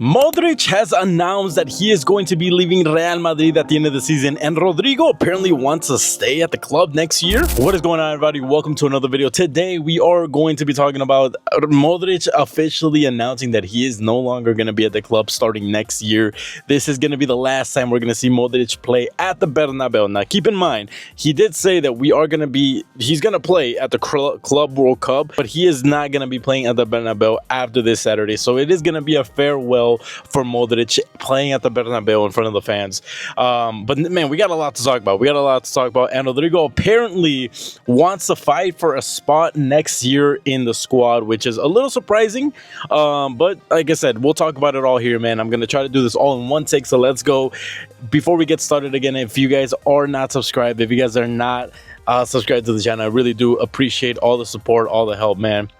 Modric has announced that he is going to be leaving Real Madrid at the end of the season, and Rodrygo apparently wants to stay at the club next year. What is going on, everybody? Welcome to another video. Today, we are going to be talking about Modric officially announcing that he is no longer going to be at the club starting next year. This is going to be the last time we're going to see Modric play at the Bernabeu. Now, keep in mind, he did say that he's going to play at the Club World Cup, but he is not going to be playing at the Bernabeu after this Saturday. So it is going to be a farewell for Modric playing at the Bernabeu in front of the fans. But man, we got a lot to talk about. And Rodrygo apparently wants to fight for a spot next year in the squad, which is a little surprising. But like I said, we'll talk about it all here, man. I'm going to try to do this all in one take, so let's go. Before we get started again, if you guys are not subscribed, if you guys are not subscribed to the channel, I really do appreciate all the support, all the help, man.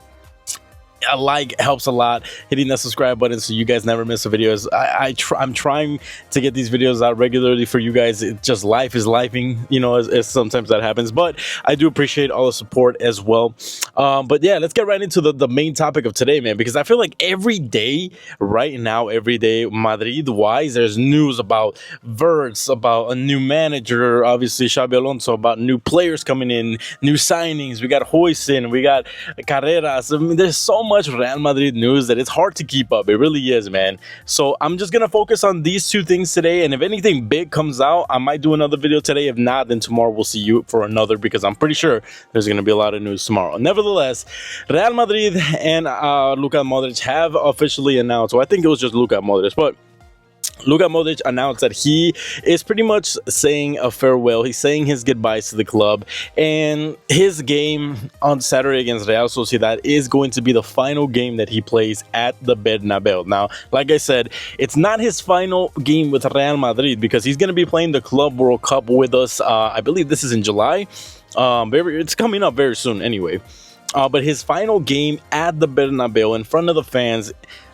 A like helps a lot. Hitting that subscribe button so you guys never miss the videos. I'm trying to get these videos out regularly for you guys. It's just life is lifing, you know, as sometimes that happens. But I do appreciate all the support as well. But yeah, let's get right into the main topic of today, man, because I feel like every day right now, Madrid-wise, there's news about Verts, about a new manager, obviously Xabi Alonso, about new players coming in, new signings. We got Hoyson, we got Carreras. I mean, there's so much Real Madrid news that it's hard to keep up. It really is, man. So I'm just gonna focus on these two things today, and if anything big comes out, I might do another video today. If not, then tomorrow we'll see you for another, because I'm pretty sure there's gonna be a lot of news tomorrow. Nevertheless, Real Madrid and Luka Modric have officially announced, well, I think it was just Luka Modric, but Luka Modric announced that he is pretty much saying a farewell. He's saying his goodbyes to the club, and his game on Saturday against Real Sociedad is going to be the final game that he plays at the Bernabeu. Now, like I said, it's not his final game with Real Madrid, because he's going to be playing the Club World Cup with us. I believe this is in July. It's coming up very soon anyway. But his final game at the Bernabeu in front of the fans,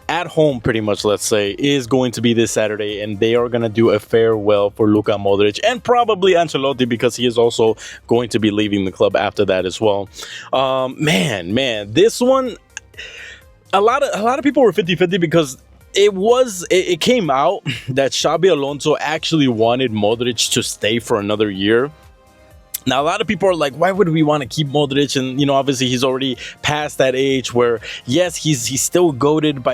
at home pretty much, let's say, is going to be this Saturday, and they are going to do a farewell for Luka Modric and probably Ancelotti, because he is also going to be leaving the club after that as well. Man, this one, a lot of people were 50-50, because it came out that Xabi Alonso actually wanted Modric to stay for another year. Now, a lot of people are like, why would we want to keep Modric? And, you know, obviously he's already past that age where, yes, he's still goated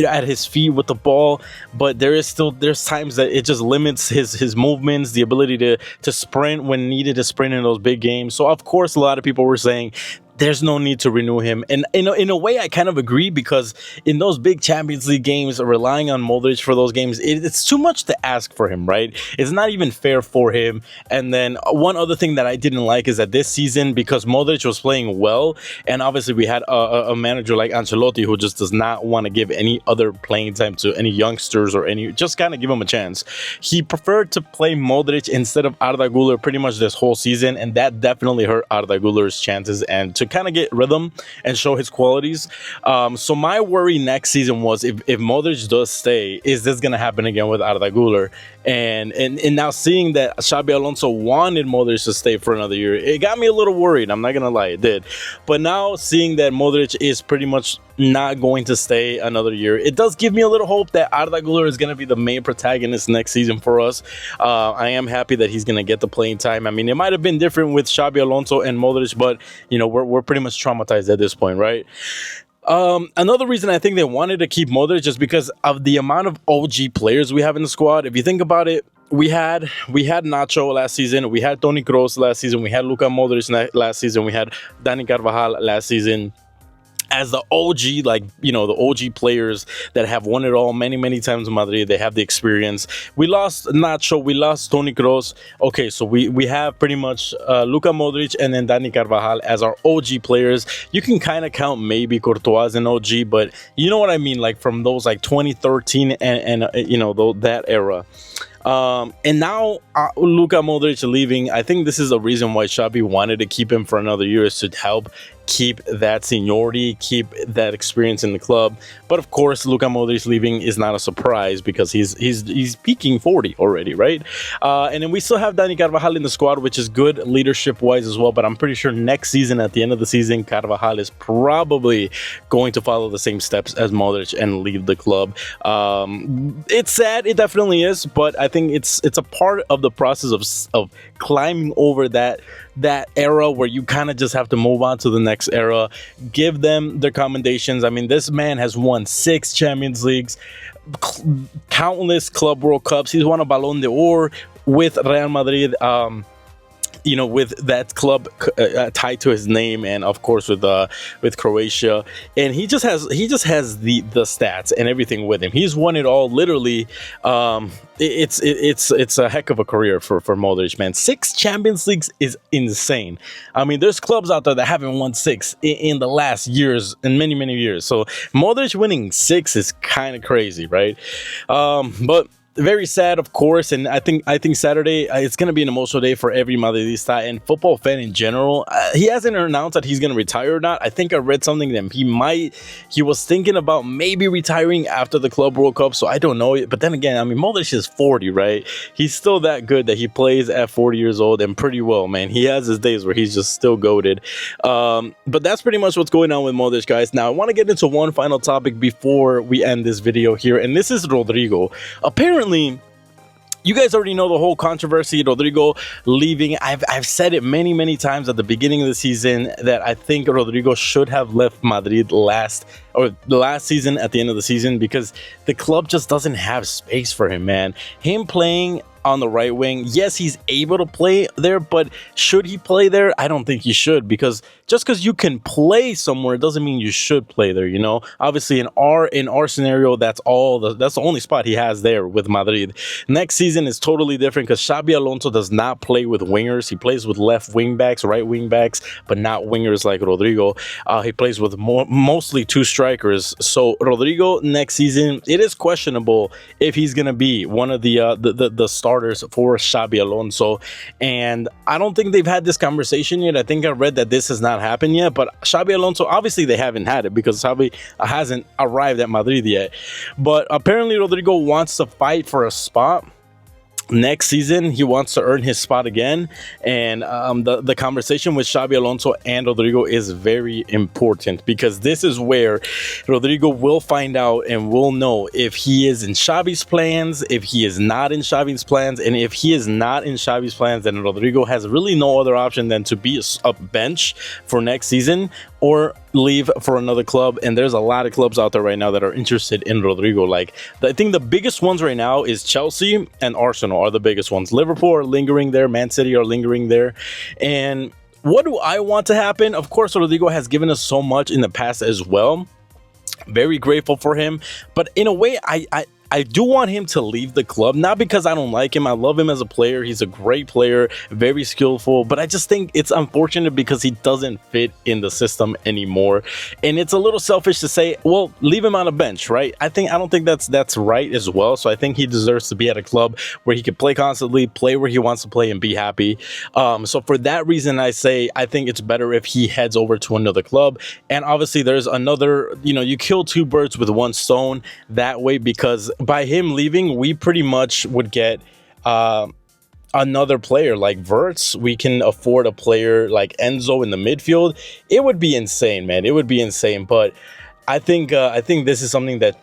at his feet with the ball, but there's times that it just limits his movements, the ability to sprint when needed to sprint in those big games. So, of course, a lot of people were saying there's no need to renew him. And in a way, I kind of agree, because in those big Champions League games, relying on Modric for those games, it's too much to ask for him, right? It's not even fair for him. And then one other thing that I didn't like is that this season, because Modric was playing well, and obviously we had a manager like Ancelotti who just does not want to give any other playing time to any youngsters or just kind of give him a chance. He preferred to play Modric instead of Arda Güler pretty much this whole season, and that definitely hurt Arda Güler's chances and to kind of get rhythm and show his qualities. So my worry next season was, if Modric does stay, is this going to happen again with Arda Güler? And now seeing that Xabi Alonso wanted Modric to stay for another year, it got me a little worried. I'm not going to lie, it did. But now seeing that Modric is pretty much not going to stay another year, it does give me a little hope that Arda Güler is going to be the main protagonist next season for us. I am happy that he's going to get the playing time. I mean, it might have been different with Xabi Alonso and Modric, but, you know, we're pretty much traumatized at this point, right? Another reason I think they wanted to keep Modric is because of the amount of OG players we have in the squad. If you think about it, we had Nacho last season, we had Toni Kroos last season, we had Luka Modric last season, we had Dani Carvajal last season. As the OG, like, you know, the OG players that have won it all many times in Madrid, they have the experience. We lost Nacho, we lost Toni Kroos. Okay, so we have pretty much Luka Modric and then Dani Carvajal as our OG players. You can kind of count maybe Courtois as an OG, but you know what I mean, like from those like 2013 and you know, that era. And now Luka Modric leaving, I think this is the reason why Xabi wanted to keep him for another year, is to help keep that seniority, keep that experience in the club. But of course, Luka Modric leaving is not a surprise because he's peaking 40 already, right? And then we still have Dani Carvajal in the squad, which is good leadership-wise as well. But I'm pretty sure next season, at the end of the season, Carvajal is probably going to follow the same steps as Modric and leave the club. It's sad, it definitely is, but I think it's a part of the process of climbing over that era where you kind of just have to move on to the next era. Give them their commendations. I mean, this man has won 6 Champions Leagues, countless Club World Cups. He's won a Ballon d'Or with Real Madrid, you know, with that club tied to his name, and of course with Croatia. And he just has the stats and everything with him. He's won it all, literally. It's a heck of a career for Modric, man. 6 Champions Leagues is insane. I mean, there's clubs out there that haven't won 6 in the last years, in many years. So Modric winning 6 is kind of crazy, right? But very sad, of course, and I think Saturday it's going to be an emotional day for every Madridista and football fan in general. He hasn't announced that he's going to retire or not. I think I read something that he was thinking about maybe retiring after the Club World Cup, so I don't know. But then again, I mean, Modric is 40, right? He's still that good that he plays at 40 years old, and pretty well, man. He has his days where he's just still goated. But that's pretty much what's going on with Modric, guys. Now, I want to get into one final topic before we end this video here, and this is Rodrygo. Apparently, you guys already know the whole controversy, Rodrygo leaving. I've said it many times at the beginning of the season that I think Rodrygo should have left Madrid last season, at the end of the season, because the club just doesn't have space for him, man. Him playing on the right wing, yes, he's able to play there, but should he play there? I don't think he should, because just because you can play somewhere doesn't mean you should play there, you know. Obviously, in our scenario, that's the only spot he has there with Madrid. Next season is totally different because Xabi Alonso does not play with wingers. He plays with left wing backs, right wing backs, but not wingers like Rodrygo. He plays with mostly 2 strikers. So Rodrygo next season, it is questionable if he's gonna be one of the starters for Xabi Alonso, and I don't think they've had this conversation yet. I think I read that this has not happened yet, but Xabi Alonso, obviously they haven't had it because Xabi hasn't arrived at Madrid yet, but apparently Rodrygo wants to fight for a spot next season. He wants to earn his spot again, and the conversation with Xabi Alonso and Rodrygo is very important, because this is where Rodrygo will find out and will know if he is in Xabi's plans, if he is not in Xabi's plans, and if he is not in Xabi's plans, then Rodrygo has really no other option than to be a bench for next season or leave for another club. And there's a lot of clubs out there right now that are interested in Rodrygo. Like, I think the biggest ones right now is Chelsea and Arsenal are the biggest ones. Liverpool are lingering there, Man City are lingering there. And what do I want to happen? Of course, Rodrygo has given us so much in the past as well. Very grateful for him, but in a way, I do want him to leave the club, not because I don't like him. I love him as a player. He's a great player, very skillful, but I just think it's unfortunate because he doesn't fit in the system anymore. And it's a little selfish to say, well, leave him on a bench, right? I don't think that's right as well. So I think he deserves to be at a club where he can play constantly, play where he wants to play, and be happy. So for that reason, I say I think it's better if he heads over to another club. And obviously there's another, you know, you kill 2 birds with 1 stone that way, because by him leaving, we pretty much would get another player like Verts. We can afford a player like Enzo in the midfield. It would be insane, man. It would be insane. But I think this is something that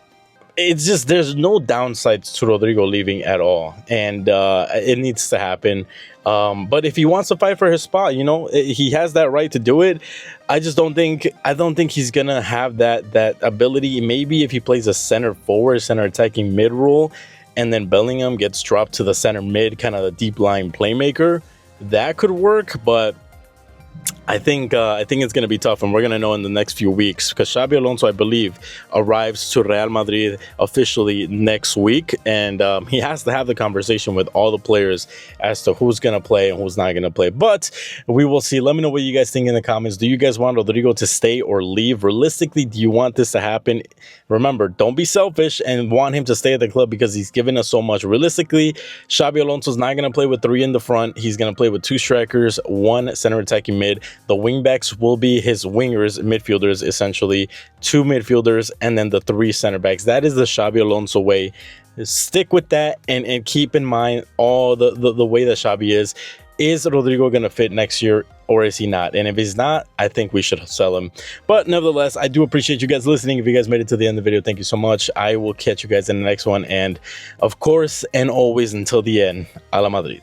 it's just, there's no downsides to Rodrygo leaving at all, and it needs to happen. But if he wants to fight for his spot, you know, he has that right to do it. I don't think he's gonna have that ability. Maybe if he plays a center forward, center attacking mid role, and then Bellingham gets dropped to the center mid, kind of the deep line playmaker, that could work. But I think it's going to be tough, and we're going to know in the next few weeks, because Xabi Alonso, I believe, arrives to Real Madrid officially next week, and he has to have the conversation with all the players as to who's going to play and who's not going to play. But we will see. Let me know what you guys think in the comments. Do you guys want Rodrygo to stay or leave? Realistically, do you want this to happen? Remember, don't be selfish and want him to stay at the club because he's given us so much. Realistically, Xabi Alonso is not going to play with 3 in the front. He's going to play with 2 strikers, 1 center attacking mid, mid. The wingbacks will be his wingers, midfielders, essentially 2 midfielders, and then the 3 center backs. That is the Xabi Alonso way. Stick with that, and keep in mind all the way that Xabi is. Is Rodrygo going to fit next year, or is he not? And if he's not, I think we should sell him. But nevertheless, I do appreciate you guys listening. If you guys made it to the end of the video, thank you so much. I will catch you guys in the next one. And of course, and always until the end, a la Madrid.